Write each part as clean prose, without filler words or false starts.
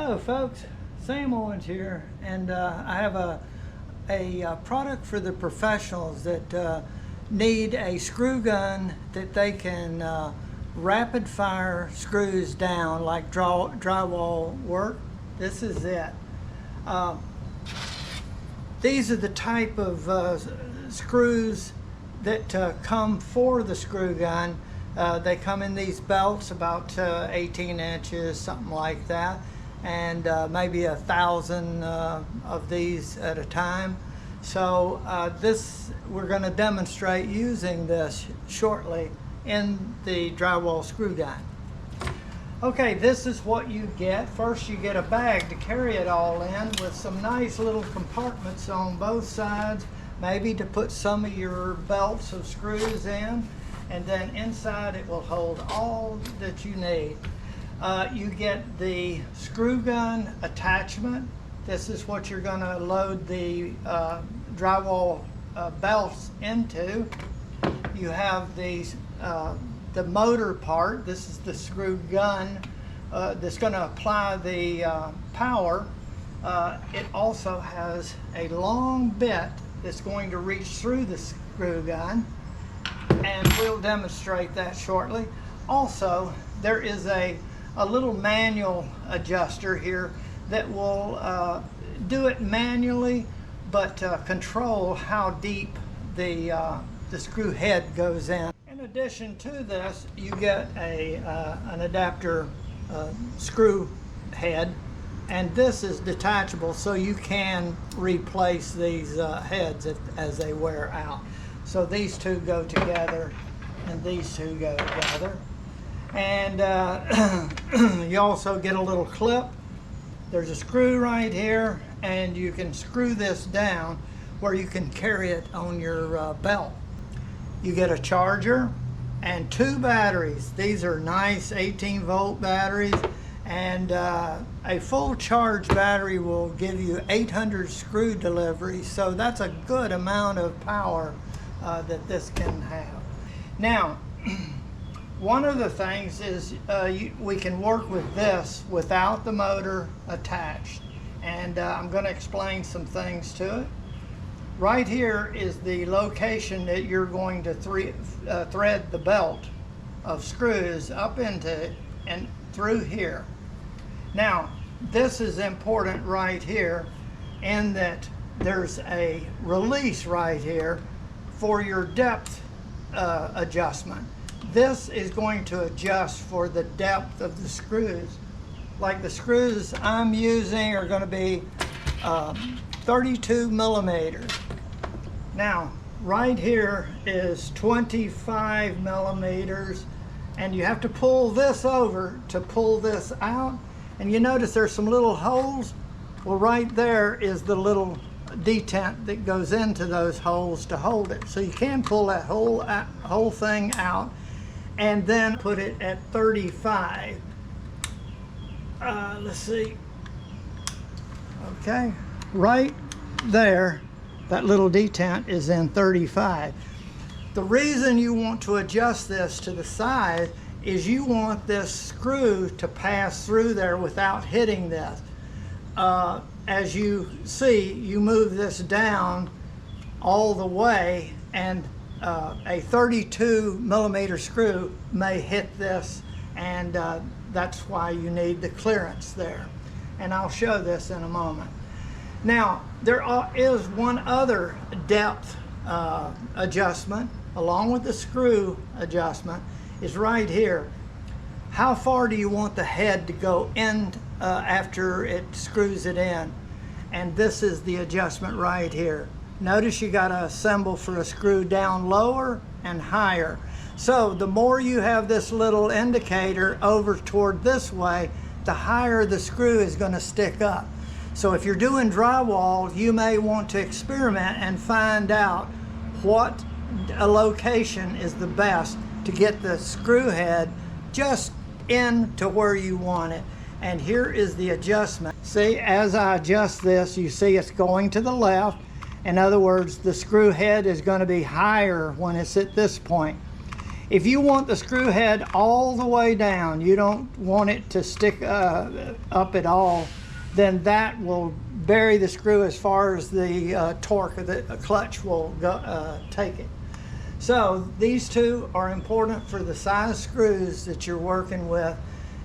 Hello folks, Sam Owens here, and I have a product for the professionals that need a screw gun that they can rapid fire screws down like drywall work. This is it. These are the type of screws that come for the screw gun. They come in these belts about 18 inches, something like that, and maybe 1,000 of these at a time. So we're going to demonstrate using this shortly in the drywall screw gun. Okay, this is what you get. First you get a bag to carry it all in with some nice little compartments on both sides, maybe to put some of your belts of screws in, and then inside it will hold all that you need. You get the screw gun attachment. This is what you're going to load the drywall belts into. You have the motor part. This is the screw gun that's going to apply the power. It also has a long bit that's going to reach through the screw gun, and we'll demonstrate that shortly. Also, there is a little manual adjuster here that will do it manually, but control how deep the screw head goes in. In addition to this, you get an adapter screw head, and this is detachable, so you can replace these heads as they wear out. So these two go together, and these two go together. And you also get a little clip. There's a screw right here, and you can screw this down where you can carry it on your belt. You get a charger and 2 batteries. These are nice 18-volt batteries, and a full charge battery will give you 800 screw delivery, so that's a good amount of power that this can have. Now, one of the things is we can work with this without the motor attached, and I'm going to explain some things to it. Right here is the location that you're going to thread the belt of screws up into and through here. Now, this is important right here in that there's a release right here for your depth adjustment. This is going to adjust for the depth of the screws. Like the screws I'm using are going to be 32 millimeters. Now, right here is 25 millimeters, and you have to pull this over to pull this out. And you notice there's some little holes. Well, right there is the little detent that goes into those holes to hold it. So you can pull that whole thing out and then put it at 35. Let's see. Okay, right there, that little detent is in 35. The reason you want to adjust this to the size is you want this screw to pass through there without hitting this. As you see, you move this down all the way, and a 32 millimeter screw may hit this, and that's why you need the clearance there. And I'll show this in a moment. Now, there is one other depth adjustment along with the screw adjustment is right here. How far do you want the head to go in after it screws it in? And this is the adjustment right here. Notice you got a symbol for a screw down lower and higher. So the more you have this little indicator over toward this way, the higher the screw is going to stick up. So if you're doing drywall, you may want to experiment and find out what a location is the best to get the screw head just into where you want it. And here is the adjustment. See, as I adjust this, you see it's going to the left. In other words, the screw head is going to be higher when it's at this point. If you want the screw head all the way down, you don't want it to stick up at all, then that will bury the screw as far as the torque of the clutch will go, take it. So these two are important for the size screws that you're working with,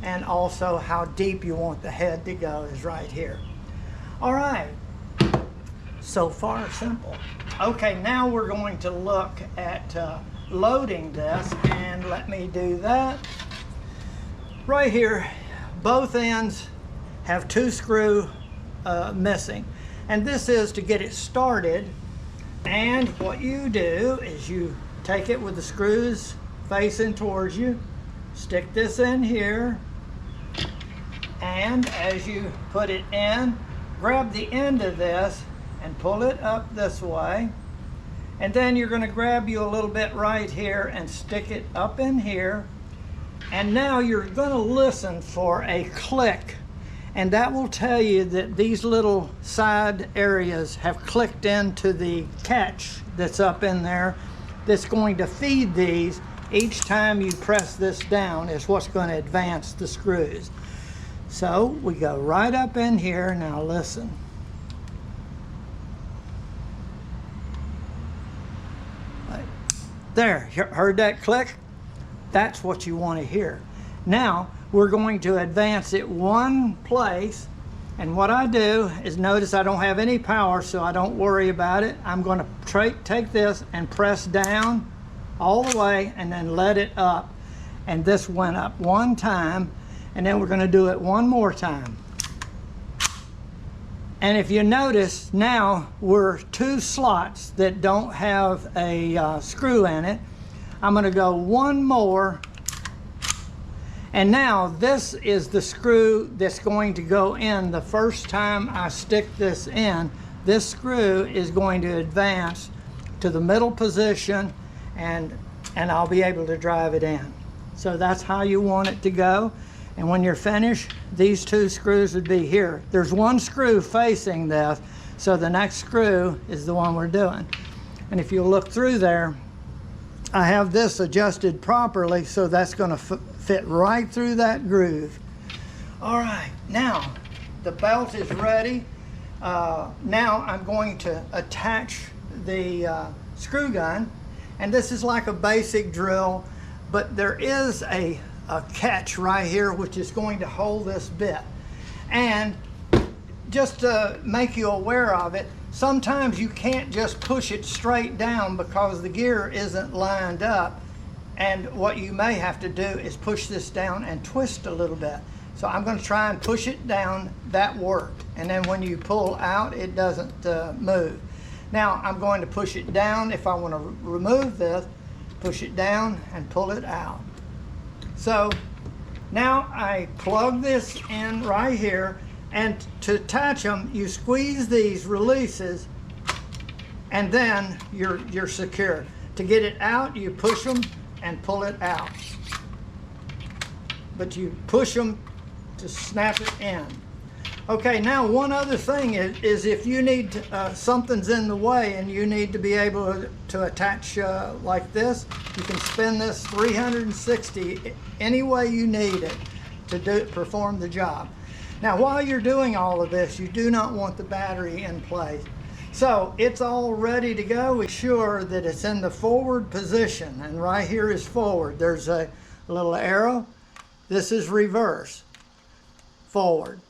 and also how deep you want the head to go is right here. All right, so far simple. Okay, now we're going to look at loading this, and let me do that. Right here, both ends have two screws missing, and this is to get it started. And what you do is you take it with the screws facing towards you, stick this in here, and as you put it in, grab the end of this and pull it up this way. And then you're going to grab you a little bit right here and stick it up in here. And now you're going to listen for a click, and that will tell you that these little side areas have clicked into the catch that's up in there that's going to feed these. Each time you press this down is what's going to advance the screws. So we go right up in here. Now listen. There, heard that click? That's what you want to hear. Now we're going to advance it one place, and what I do is, notice I don't have any power, so I don't worry about it. I'm going to take this and press down all the way and then let it up, and this went up one time, and then we're going to do it one more time. And if you notice, now we're two slots that don't have a screw in it. I'm going to go one more, and now this is the screw that's going to go in the first time I stick this in. This screw is going to advance to the middle position, and I'll be able to drive it in. So that's how you want it to go. And when you're finished, these two screws would be here. There's one screw facing this, so the next screw is the one we're doing. And if you look through there, I have this adjusted properly, so that's going to fit right through that groove. All right, now the belt is ready. Now I'm going to attach the screw gun, and this is like a basic drill, but there is a catch right here which is going to hold this bit. And just to make you aware of it, sometimes you can't just push it straight down because the gear isn't lined up, and what you may have to do is push this down and twist a little bit. So I'm going to try and push it down. That worked, and then when you pull out, it doesn't move. Now I'm going to push it down. If I want to remove this, push it down and pull it out. So now I plug this in right here, and to attach them, you squeeze these releases, and then you're secure. To get it out, you push them and pull it out. But you push them to snap it in. Okay, now one other thing is if you need something's in the way and you need to be able to attach like this, you can spin this 360 any way you need it to perform the job. Now while you're doing all of this, you do not want the battery in place. So it's all ready to go. Be sure that it's in the forward position, and right here is forward. There's a little arrow. This is reverse, forward.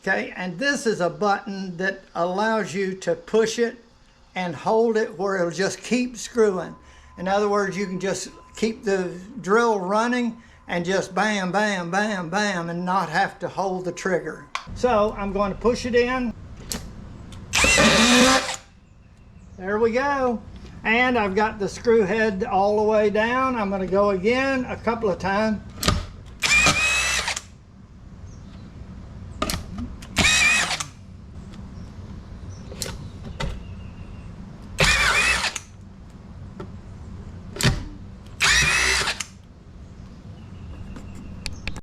Okay, and this is a button that allows you to push it and hold it where it'll just keep screwing. In other words, you can just keep the drill running and just bam, bam, bam, bam, and not have to hold the trigger. So I'm going to push it in. There we go. And I've got the screw head all the way down. I'm going to go again a couple of times.